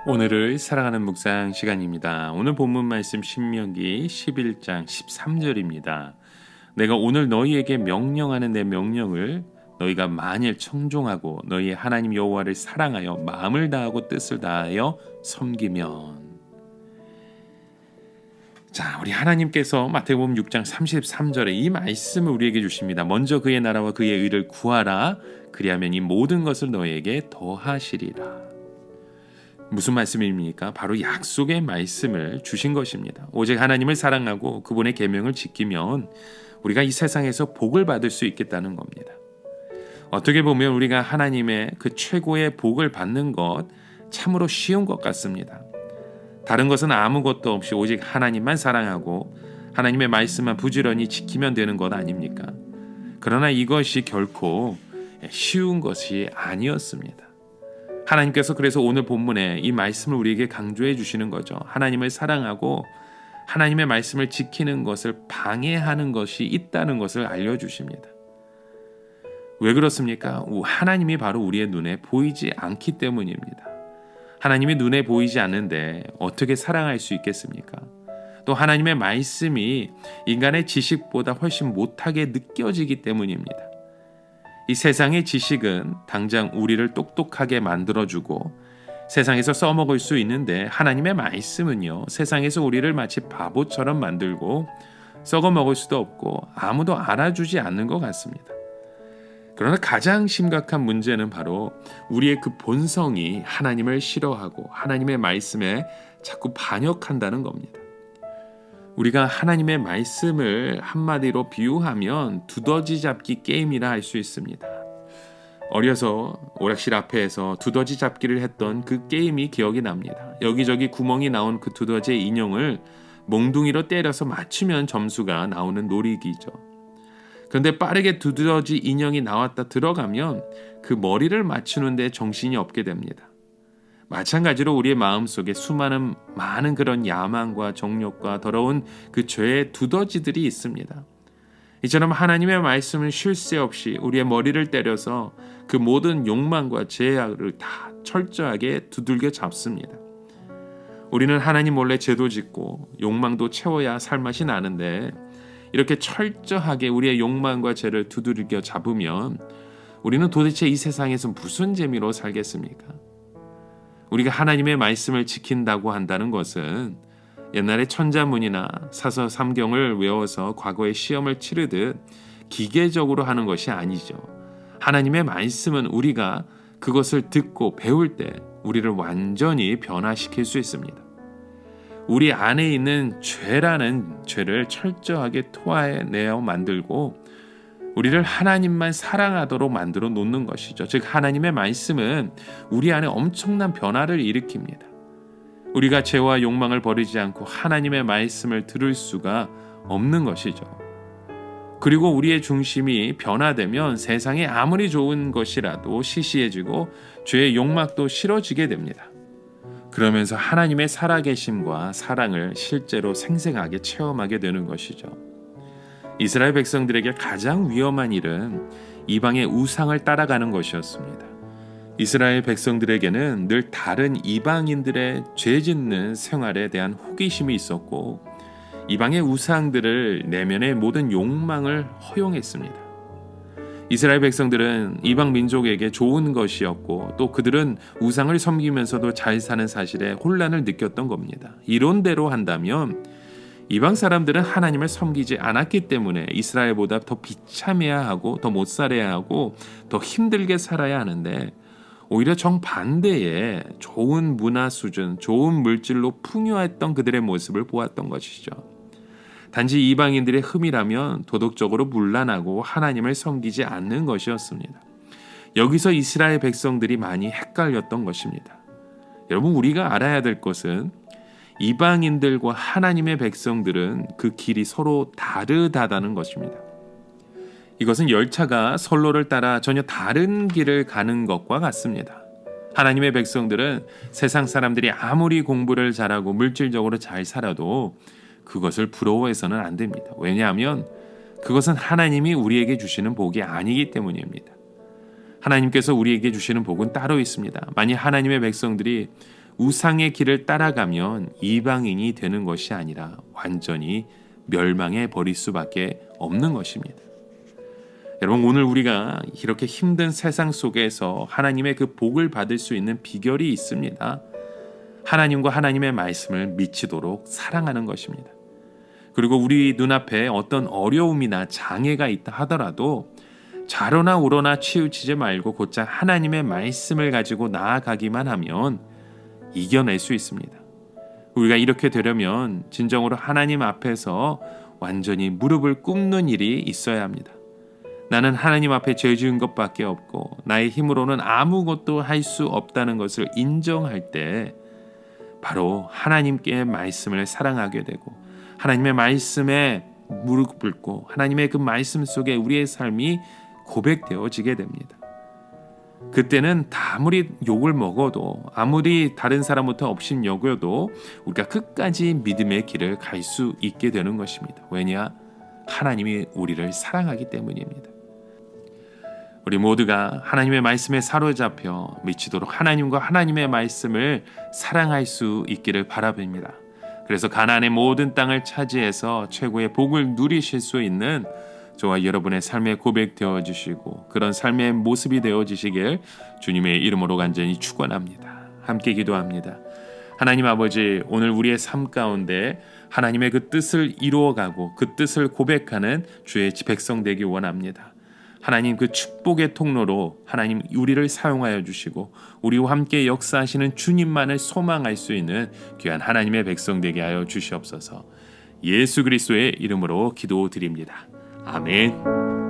오늘을 사랑하는 묵상 시간입니다. 오늘 본문 말씀 신명기 11장 13절입니다. 내가 오늘 너희에게 명령하는 내 명령을 너희가 만일 청종하고 너희의 하나님 여호와를 사랑하여 마음을 다하고 뜻을 다하여 섬기면. 자, 우리 하나님께서 마태복음 6장 33절에 이 말씀을 우리에게 주십니다. 먼저 그의 나라와 그의 의를 구하라. 그리하면 이 모든 것을 너희에게 더하시리라. 무슨 말씀입니까? 바로 약속의 말씀을 주신 것입니다. 오직 하나님을 사랑하고 그분의 계명을 지키면 우리가 이 세상에서 복을 받을 수 있겠다는 겁니다. 어떻게 보면 우리가 하나님의 그 최고의 복을 받는 것 참으로 쉬운 것 같습니다. 다른 것은 아무것도 없이 오직 하나님만 사랑하고 하나님의 말씀만 부지런히 지키면 되는 것 아닙니까? 그러나 이것이 결코 쉬운 것이 아니었습니다. 하나님께서 그래서 오늘 본문에 이 말씀을 우리에게 강조해 주시는 거죠. 하나님을 사랑하고 하나님의 말씀을 지키는 것을 방해하는 것이 있다는 것을 알려주십니다. 왜 그렇습니까? 하나님이 바로 우리의 눈에 보이지 않기 때문입니다. 하나님이 눈에 보이지 않는데 어떻게 사랑할 수 있겠습니까? 또 하나님의 말씀이 인간의 지식보다 훨씬 못하게 느껴지기 때문입니다. 이 세상의 지식은 당장 우리를 똑똑하게 만들어주고 세상에서 써먹을 수 있는데 하나님의 말씀은요, 세상에서 우리를 마치 바보처럼 만들고 썩어먹을 수도 없고 아무도 알아주지 않는 것 같습니다. 그러나 가장 심각한 문제는 바로 우리의 그 본성이 하나님을 싫어하고 하나님의 말씀에 자꾸 반역한다는 겁니다. 우리가 하나님의 말씀을 한마디로 비유하면 두더지 잡기 게임이라 할 수 있습니다. 어려서 오락실 앞에서 두더지 잡기를 했던 그 게임이 기억이 납니다. 여기저기 구멍이 나온 그 두더지의 인형을 몽둥이로 때려서 맞추면 점수가 나오는 놀이기죠. 그런데 빠르게 두더지 인형이 나왔다 들어가면 그 머리를 맞추는데 정신이 없게 됩니다. 마찬가지로 우리의 마음속에 많은 그런 야망과 정욕과 더러운 그 죄의 두더지들이 있습니다. 이처럼 하나님의 말씀은 쉴 새 없이 우리의 머리를 때려서 그 모든 욕망과 죄악을 다 철저하게 두들겨 잡습니다. 우리는 하나님 몰래 죄도 짓고 욕망도 채워야 살맛이 나는데 이렇게 철저하게 우리의 욕망과 죄를 두들겨 잡으면 우리는 도대체 이 세상에서 무슨 재미로 살겠습니까? 우리가 하나님의 말씀을 지킨다고 한다는 것은 옛날에 천자문이나 사서 삼경을 외워서 과거에 시험을 치르듯 기계적으로 하는 것이 아니죠. 하나님의 말씀은 우리가 그것을 듣고 배울 때 우리를 완전히 변화시킬 수 있습니다. 우리 안에 있는 죄라는 죄를 철저하게 토해내어 만들고 우리를 하나님만 사랑하도록 만들어 놓는 것이죠. 즉 하나님의 말씀은 우리 안에 엄청난 변화를 일으킵니다. 우리가 죄와 욕망을 버리지 않고 하나님의 말씀을 들을 수가 없는 것이죠. 그리고 우리의 중심이 변화되면 세상에 아무리 좋은 것이라도 시시해지고 죄의 욕망도 싫어지게 됩니다. 그러면서 하나님의 살아계심과 사랑을 실제로 생생하게 체험하게 되는 것이죠. 이스라엘 백성들에게 가장 위험한 일은 이방의 우상을 따라가는 것이었습니다. 이스라엘 백성들에게는 늘 다른 이방인들의 죄 짓는 생활에 대한 호기심이 있었고 이방의 우상들을 내면의 모든 욕망을 허용했습니다. 이스라엘 백성들은 이방 민족에게 좋은 것이었고 또 그들은 우상을 섬기면서도 잘 사는 사실에 혼란을 느꼈던 겁니다. 이론대로 한다면 이방 사람들은 하나님을 섬기지 않았기 때문에 이스라엘보다 더 비참해야 하고 더 못 살아야 하고 더 힘들게 살아야 하는데 오히려 정반대의 좋은 문화 수준, 좋은 물질로 풍요했던 그들의 모습을 보았던 것이죠. 단지 이방인들의 흠이라면 도덕적으로 문란하고 하나님을 섬기지 않는 것이었습니다. 여기서 이스라엘 백성들이 많이 헷갈렸던 것입니다. 여러분, 우리가 알아야 될 것은 이방인들과 하나님의 백성들은 그 길이 서로 다르다는 것입니다. 이것은 열차가 선로를 따라 전혀 다른 길을 가는 것과 같습니다. 하나님의 백성들은 세상 사람들이 아무리 공부를 잘하고 물질적으로 잘 살아도 그것을 부러워해서는 안 됩니다. 왜냐하면 그것은 하나님이 우리에게 주시는 복이 아니기 때문입니다. 하나님께서 우리에게 주시는 복은 따로 있습니다. 만약 하나님의 백성들이 우상의 길을 따라가면 이방인이 되는 것이 아니라 완전히 멸망해 버릴 수밖에 없는 것입니다. 여러분, 오늘 우리가 이렇게 힘든 세상 속에서 하나님의 그 복을 받을 수 있는 비결이 있습니다. 하나님과 하나님의 말씀을 미치도록 사랑하는 것입니다. 그리고 우리 눈앞에 어떤 어려움이나 장애가 있다 하더라도 좌로나 우로나 치우치지 말고 곧장 하나님의 말씀을 가지고 나아가기만 하면 이겨낼 수 있습니다. 우리가 이렇게 되려면 진정으로 하나님 앞에서 완전히 무릎을 꿇는 일이 있어야 합니다. 나는 하나님 앞에 죄 지은 것밖에 없고 나의 힘으로는 아무것도 할 수 없다는 것을 인정할 때 바로 하나님께 말씀을 사랑하게 되고 하나님의 말씀에 무릎 꿇고 하나님의 그 말씀 속에 우리의 삶이 고백되어지게 됩니다. 그때는 아무리 욕을 먹어도 아무리 다른 사람부터 업신 여겨도 우리가 끝까지 믿음의 길을 갈 수 있게 되는 것입니다. 왜냐? 하나님이 우리를 사랑하기 때문입니다. 우리 모두가 하나님의 말씀에 사로잡혀 미치도록 하나님과 하나님의 말씀을 사랑할 수 있기를 바라봅니다. 그래서 가나안의 모든 땅을 차지해서 최고의 복을 누리실 수 있는 저와 여러분의 삶에 고백되어 주시고 그런 삶의 모습이 되어지시길 주님의 이름으로 간절히 축원합니다. 함께 기도합니다. 하나님 아버지, 오늘 우리의 삶 가운데 하나님의 그 뜻을 이루어가고 그 뜻을 고백하는 주의 백성 되기 원합니다. 하나님, 그 축복의 통로로 하나님 우리를 사용하여 주시고 우리와 함께 역사하시는 주님만을 소망할 수 있는 귀한 하나님의 백성 되게 하여 주시옵소서. 예수 그리스도의 이름으로 기도드립니다. 아멘.